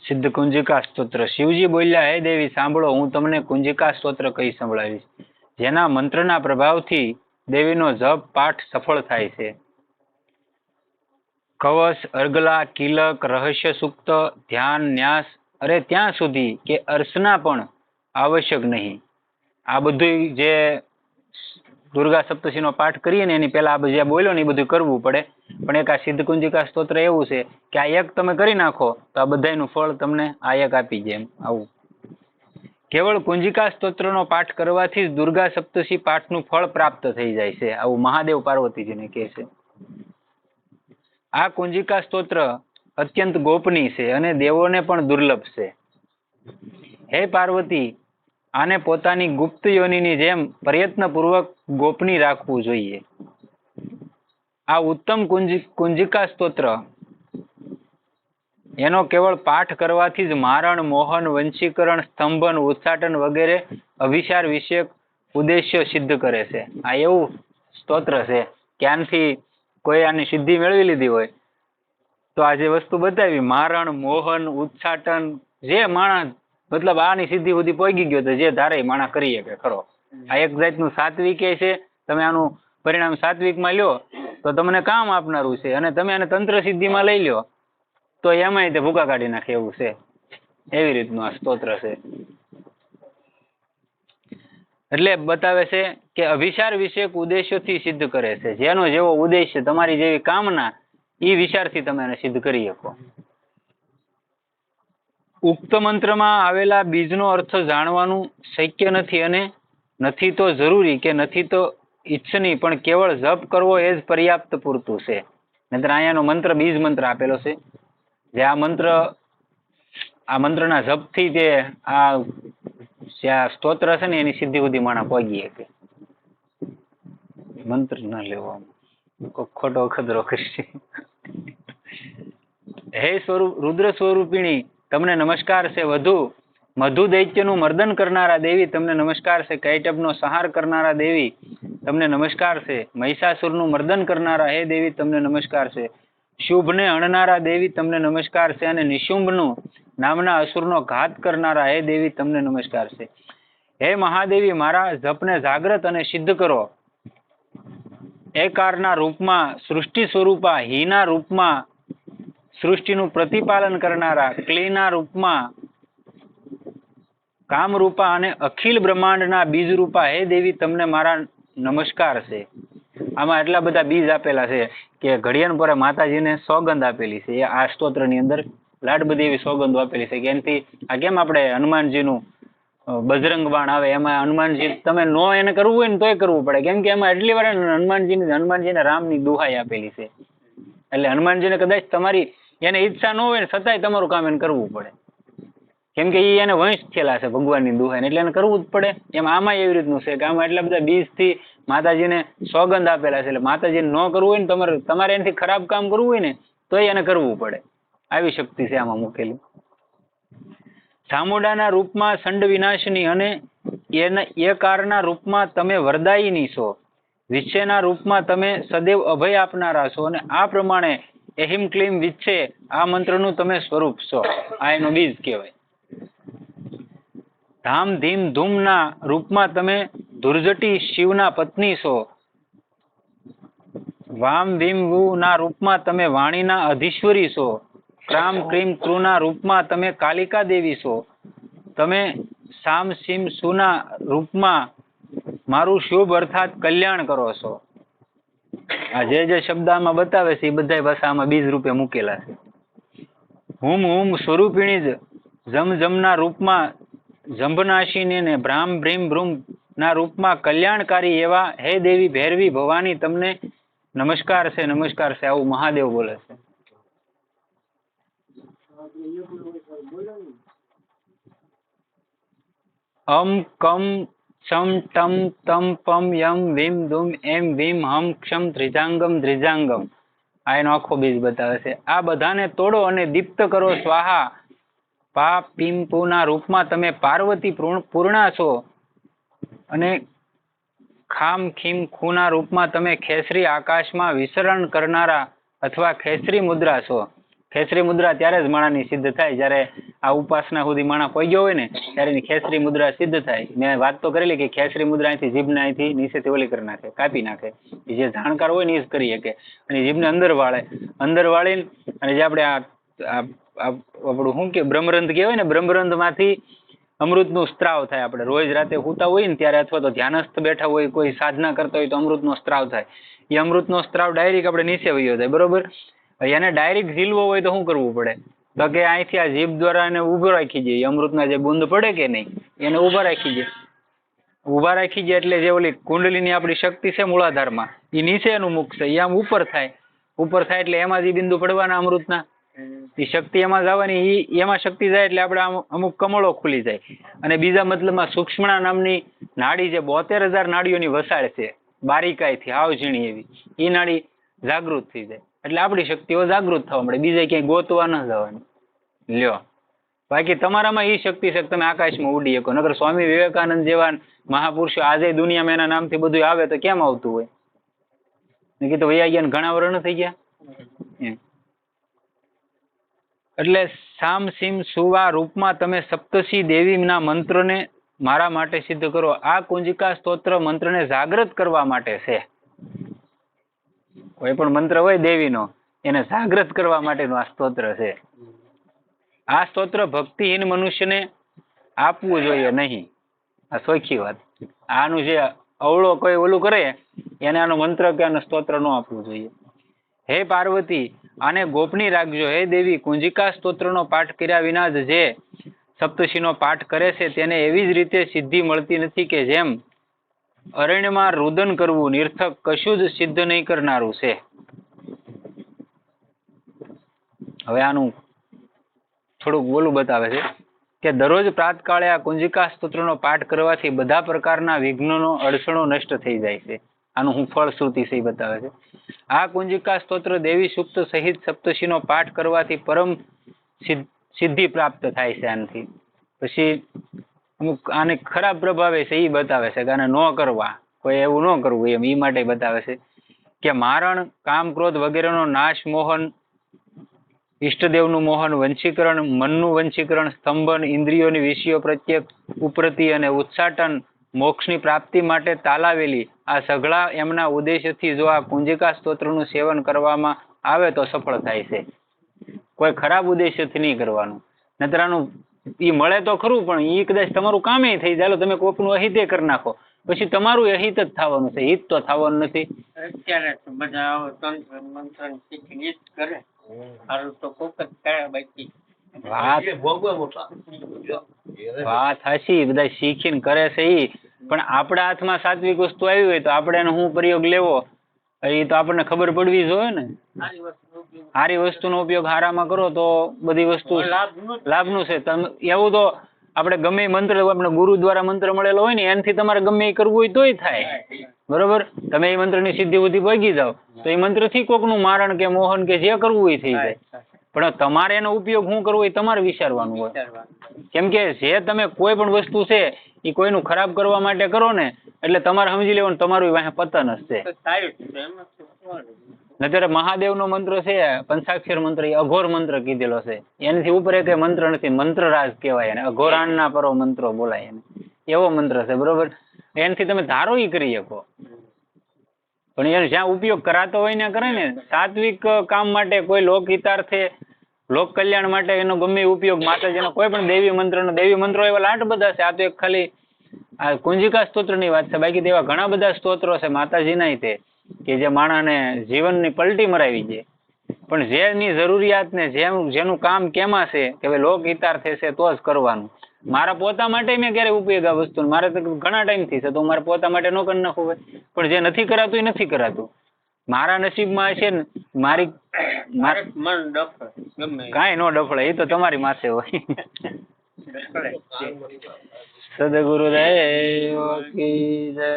સિદ્ધ કુંજિકા સ્તોત્ર. શિવજી બોલ્યા, હે દેવી સાંભળો, હું તમને કુંજિકા સ્તોત્ર કહી સંભળાવીશ, જેના મંત્રના પ્રભાવથી દેવીનો જપ પાઠ સફળ થાય છે. કવચ, અર્ગલા, કિલક, રહસ્ય સૂક્ત, ધ્યાન, ન્યાસ, અરે ત્યાં સુધી કે અર્ચના પણ આવશ્યક નહીં. આ બધું જે દુર્ગા સપ્તશીનો પાઠ કરીએ ને એની પહેલા આ જે બોલ્યો ને એ બધું કરવું પડે. પણ એક આ સિદ્ધ કુંજિકા સ્તોત્ર એવું છે કે આ એક તમે કરી નાખો તો આ બધાનું ફળ તમને આ એક આપી જાય. એમ આવું કેવળ કુંજિકા સ્તોત્રનો પાઠ કરવાથી જ દુર્ગા સપ્તશી પાઠનું ફળ પ્રાપ્ત થઈ જાય છે, આવું મહાદેવ પાર્વતીજીને કહે છે. આ કુંજિકા સ્તોત્ર અત્યંત ગોપનીય છે અને દેવોને પણ દુર્લભ છે. હે પાર્વતી, આને પોતાની ગુપ્ત યોનિની જેમ પ્રયત્નપૂર્વક ગોપનીય રાખવું જોઈએ. આ ઉત્તમ કુંજિકા સ્તોત્ર એનો કેવળ પાઠ કરવાથી જ મારણ, મોહન, વંશીકરણ, સ્તંભન, ઉચ્ચાટન વગેરે અભિસાર વિષયક ઉદ્દેશ્ય સિદ્ધ કરે છે. આ એવું સ્તોત્ર છે કે આનાથી કોઈ આની સિદ્ધિ મેળવી લીધી હોય તો આ જે વસ્તુ બતાવી મારણ, મોહન, ઉચ્ચાટન, જે માણસ મતલબ આની સિદ્ધિ સુધી પહોંચી ગયો તો જે ધારે માણસ કરી શકે ખરો. આ એક જાતનું સાત્વિક છે. તમે આનું પરિણામ સાત્વિકમાં લ્યો તો તમને કામ આપનારું છે, અને તમે આને તંત્ર સિદ્ધિમાં લઈ લ્યો તો એમાંય તે ભૂકા કાઢી નાખે એવું છે. એવી રીતનું આ સ્તોત્ર છે. એટલે બતાવે છે કે અભિસાર વિષયક ઉદ્દેશ્યોથી સિદ્ધ કરે છે. જેનો જેવો ઉદ્દેશ્ય, તમારી જેવી કામના, એ વિચારથી તમે એને સિદ્ધ કરી શકો. ઉક્ત મંત્રમાં આવેલા બીજનો અર્થ જાણવાનું શક્ય નથી, અને નથી તો જરૂરી કે નથી તો ઈચ્છનીય, પણ કેવળ જપ કરવો એ જ પર્યાપ્ત પૂરતું છે. નહીતર અહીંયાનો મંત્ર બીજ મંત્ર આપેલો છે, જે આ મંત્રના જપથી જે આ સ્તોત્ર છે ને એની સિદ્ધિ સુધી માણસ પહોંચી શકે. મંત્ર ના લેવો ખોટો ખદરો કરશે. હે સ્વરૂપ રુદ્ર સ્વરૂપિણી, તમને નમસ્કાર છે. મધુ દૈત્યનું મર્દન કરનારા દેવી, તમને નમસ્કાર છે. કૈટભનો સંહાર કરનારા દેવી, તમને નમસ્કાર છે. મહિષાસુરનું મર્દન કરનારા હે દેવી, તમને નમસ્કાર છે. શુભને હણનારા દેવી, તમને નમસ્કાર છે. અને નિશુંભનું નામના અસુરનો ઘાત કરનારા હે દેવી, તમને નમસ્કાર છે. હે મહાદેવી, મારા જપને જાગ્રત અને સિદ્ધ કરો. એકારના રૂપમાં, સૃષ્ટિ સ્વરૂપા, હીના રૂપમાં સૃષ્ટિનું પ્રતિપાલન કરનારા, ક્લીના રૂપમાં કામરૂપા અને અખિલ બ્રહ્માંડના બીજ રૂપા હે દેવી, તમને મારા નમસ્કાર છે. આમાં એટલા બધા બીજ આપેલા છે કે ઘડિયાળ પર માતાજીને સોગંદ આપેલી છે. આ સ્તોત્રની અંદર લાડ બધી એવી સોગંદો આપેલી છે કે એનાથી આ કેમ આપણે હનુમાનજીનું બજરંગ બાણ આવે એમાં હનુમાનજી તમે નો એને કરવું હોય ને તોય કરવું પડે, કેમ કે એમાં એટલી વાર હનુમાનજીને રામની દુહાઈ આપેલી છે. એટલે હનુમાનજીને કદાચ તમારી એને ઈચ્છા ન હોય ને છતાંય તમારું કામ એને કરવું પડે, કેમ કે એને વંશ થયેલા છે ભગવાનની દુહાઈ, એટલે એને કરવું જ પડે. એમ આમાં એવી રીતનું છે કે આમાં એટલા બધા બીજથી માતાજીને સોગંદ આપેલા છે. એટલે માતાજીને ન કરવું હોય ને તમારે એનાથી ખરાબ કામ કરવું હોય ને તોય એને કરવું પડે. આવી શક્તિ છે આમાં મૂકેલી. ચામુંડાના રૂપમાં સંડ વિનાશની અને એકારના રૂપમાં તમે વરદાયિની છો. વિચ્છેના રૂપમાં તમે સદૈવ અભય આપનારા છો, અને આ પ્રમાણે એહિમ ક્લીમ વિચ્છે આ મંત્રનું તમે સ્વરૂપ છો. આ એનો બીજ કહેવાય. ધામ ધીમ ધૂમના રૂપમાં તમે ધુર્જટી શિવના પત્ની છો. વામ વીમ વુ ના રૂપમાં તમે વાણીના અધીશ્વરી છો. ક્રામ ક્રીમ ક્રુના રૂપમાં તમે કાલિકા દેવી છો. તમે સામ સીમ સુના રૂપમાં મારું શુભ અર્થાત કલ્યાણ કરો છો. આ જે શબ્દ આમાં બતાવે છે એ બધા ભાષામાં બીજ રૂપે મૂકેલા છે. હુમ હુમ સ્વરૂપિણી જ જમ જમના રૂપમાં જંભનાશીને ને ભ્રામ ભ્રીમ ભ્રૂમ ના રૂપમાં કલ્યાણકારી એવા હે દેવી ભૈરવી ભવાની, તમને નમસ્કાર છે, નમસ્કાર છે. આવું મહાદેવ બોલે છે. અમ કમ છમ ટમ તમ પમ યમ વીમ દુમ એમ વીમ હમ ક્ષમ ધ્રિજાંગમ ધ્રિજાંગમ. આ એનો આખો બીજ બતાવે છે. આ બધાને તોડો અને દીપ્ત કરો સ્વાહા. પા પીમ પુના રૂપમાં તમે પાર્વતી પૂર્ણા છો, અને ખામ ખીમ ખૂના રૂપમાં તમે ખેસરી આકાશમાં વિચરણ કરનારા અથવા ખેસરી મુદ્રા છો. ખેસરી મુદ્રા ત્યારે જ માણાની સિદ્ધ થાય જ્યારે આ ઉપાસના સુધી માણા પહોંચી ગયો હોય ને ત્યારે એની ખેસરી મુદ્રા સિદ્ધ થાય. મેં વાત તો કરેલી કે ખેસરી મુદ્રા અહીંથી જીભને અહીંથી નીચેથી ઓલી કરી નાખે, કાપી નાખે. જે જાણકાર હોય ને એ જ કરી શકે. અને જીભને અંદર વાળીને અને જે આપણે આપણું શું કે બ્રહ્મરંધ કહેવાય ને, બ્રહ્મરંધમાંથી અમૃતનું સ્ત્રાવ થાય. આપણે રોજ રાતે સૂતા હોય ને ત્યારે અથવા તો ધ્યાનસ્થ બેઠા હોય, કોઈ સાધના કરતા હોય તો અમૃતનો સ્ત્રાવ થાય. એ અમૃતનો સ્ત્રાવ ડાયરેક્ટ આપણે નીચે વયો જાય. બરોબર. એને ડાયરેક્ટ ઝીલવો હોય તો શું કરવું પડે? તો કે અહીંથી આ જીભ દ્વારા એને ઊભો રાખી દઈએ. અમૃતના જે બુંદ પડે કે નહીં એને ઊભા રાખી દે. ઊભા રાખી દે એટલે જે ઓલી કુંડલીની આપણી શક્તિ છે મૂળાધારમાં, એ નીચે એનું મુખ છે, એ આમ ઉપર થાય. ઉપર થાય એટલે એમાં જે બિંદુ પડવાના અમૃતના, એ શક્તિ એમાં જવાની, એમાં શક્તિ જાય એટલે આપણે અમુક કમળો ખુલી જાય. અને બીજા મતલબમાં સૂક્ષ્મણા નામની નાડી જે 72,000 નાડીઓની વસાળ છે, બારીકાઈથી હાવ ઝીણી એવી, એ નાડી જાગૃત થઈ જાય. એટલે આપણી શક્તિઓ જાગૃત થવા મળે, બીજે ક્યાંય ગોતવા ન જવાની. લ્યો, બાકી તમારામાં એ શક્તિ છે કે તમે આકાશમાં ઉડી શકો. નકર સ્વામી વિવેકાનંદ જેવા મહાપુરુષો આજે દુનિયામાં એના નામથી બધું આવે તો કેમ આવતું હોય? કીધું વૈયા ગયા ઘણા વર્ષ થઈ ગયા. એટલે સામ સીમ સુવા રૂપમાં તમે સપ્તશી દેવીના મંત્રને મારા માટે સિદ્ધ કરો. આ કુંજિકા સ્તોત્ર મંત્રને જાગૃત કરવા માટે છે. કોઈ પણ મંત્ર હોય દેવીનો, એને જાગૃત કરવા માટેનું આ સ્તોત્ર છે. આ સ્તોત્ર ભક્તિહીન મનુષ્યને આપવું જોઈએ નહીં. આ સોખી વાત. આનું જે અવળો કોઈ ઓલું કરે એને આનો મંત્ર કે આનું સ્તોત્ર ન આપવું જોઈએ. હે પાર્વતી, આને ગોપની રાખજો. હે દેવી, કુંજિકા સ્તોત્રનો પાઠ કર્યા વિના જ જે સપ્તશીનો પાઠ કરે છે તેને એવી જ રીતે સિદ્ધિ મળતી નથી કે જેમ અરણ્યમાં રુદન કરવું નિર્થક કશું જ સિદ્ધ નહીં કરનારું છે. હવે આનું થોડુંક બોલું બતાવે છે કે દરરોજ પ્રાતકાળે આ કુંજિકા સ્તોત્રનો પાઠ કરવાથી બધા પ્રકારના વિઘ્નોનો અડચણો નષ્ટ થઈ જાય છે. આનું હું ફળશ્રુતિ છે એ બતાવે છે. આ કુંજિકા સ્તોત્ર દેવી સૂક્ત સહિત સપ્તશીનો પાઠ કરવાથી પરમ સિદ્ધિ પ્રાપ્ત થાય છે. આનાથી પછી અમુક આને ખરાબ પ્રભાવે છે એ બતાવે છે કે આને ન કરવા, કોઈ એવું ન કરવું એમ, એ માટે બતાવે છે કે મારણ, કામ, ક્રોધ વગેરેનો નાશ, મોહન, ઈષ્ટદેવનું મોહન, વંશીકરણ, મનનું વંશીકરણ, સ્તંભન, ઇન્દ્રિયોની વિષયો પ્રત્યે ઉપરતિ અને ઉચ્ચાટન, મોક્ષની પ્રાપ્તિ માટે તાલાવેલી આ સઘળા એમના ઉદ્દેશ્યથી જો આ કુંજિકા સ્તોત્રનું સેવન કરવામાં આવે તો સફળ થાય છે. કોઈ ખરાબ ઉદ્દેશ્યથી નહીં કરવાનું. નતર આનું એ મળે તો ખરું પણ એ કદાચ તમારું કામે થઈ જાય. તમે કોકનું અહિતે કરી નાખો પછી તમારું અહિત જ થવાનું છે, હિત તો થવાનું નથી. અત્યારે બધા તંત્ર મંત્ર શીખી કરે તો કોક જ કરે. બાકી વાત હાચી, બધા શીખીને કરે છે ઈ, પણ આપણા હાથમાં સાત્વિક વસ્તુ આવી હોય તો આપણે એનો શું પ્રયોગ લેવો એ તો આપણને ખબર પડવી જોઈએ ને. સારી વસ્તુનો ઉપયોગ હારામાં કરો તો બધી વસ્તુ લાભનું છે. એવું તો આપણે ગમે મંત્ર, આપણે ગુરુ દ્વારા મંત્ર મળેલો હોય ને એનાથી તમારે ગમે એ કરવું હોય તોય થાય. બરોબર. તમે એ મંત્રની સિદ્ધિ બુદ્ધિ પગી જાઓ તો એ મંત્રથી કોકનું મારણ કે મોહન કે જે કરવું હોય થઈ જાય. પણ તમારે એનો ઉપયોગ શું કરવો એ તમારે વિચારવાનું હોય. કેમ કે જે તમે કોઈ પણ વસ્તુ છે એ કોઈનું ખરાબ કરવા માટે કરો ને એટલે તમારે સમજી લેવાનું તમારું વાહે પતન જ છે. અત્યારે મહાદેવનો મંત્ર છે પંચાક્ષર મંત્ર, એ અઘોર મંત્ર કીધેલો છે. એનાથી ઉપર એક મંત્ર નથી, મંત્રરાજ કહેવાય એને. અઘોરાણના પરો મંત્રો બોલાય એને, એવો મંત્ર છે. બરોબર. એનાથી તમે ધારો ઈ કરી શકો, પણ એને જ્યાં ઉપયોગ કરાતો હોય ને કરે ને. સાત્વિક કામ માટે, કોઈ લોકહિતાર્થે, લોક કલ્યાણ માટે એનો ગમે ઉપયોગ, માતાજીનો કોઈ પણ દેવી મંત્રો એવા લાટ બધા છે. આ તો એક ખાલી આ કુંજિકા સ્તોત્રની વાત છે. બાકી તેવા ઘણા બધા સ્તોત્રો છે માતાજીના તે કે જે માણસને જીવનની પલટી મરાવી દે. પણ જેની જરૂરિયાત ને જેનું કામ કેમાં છે કે ભાઈ લોકહિતાર્થે છે તો જ કરવાનું. મારા પોતા માટે મેં ક્યારે ઉપયોગ આ વસ્તુ મારે તો ઘણા ટાઈમથી છે તો મારા પોતા માટે ન કરી નાખવું હોય. પણ જે નથી કરાતું એ નથી કરાતું. મારા નસીબમાં છે ને મારી મન ડફળે કાંઈ ન ડફળે, એ તો તમારી માથે હોય. સદગુરુદેવ કી જય.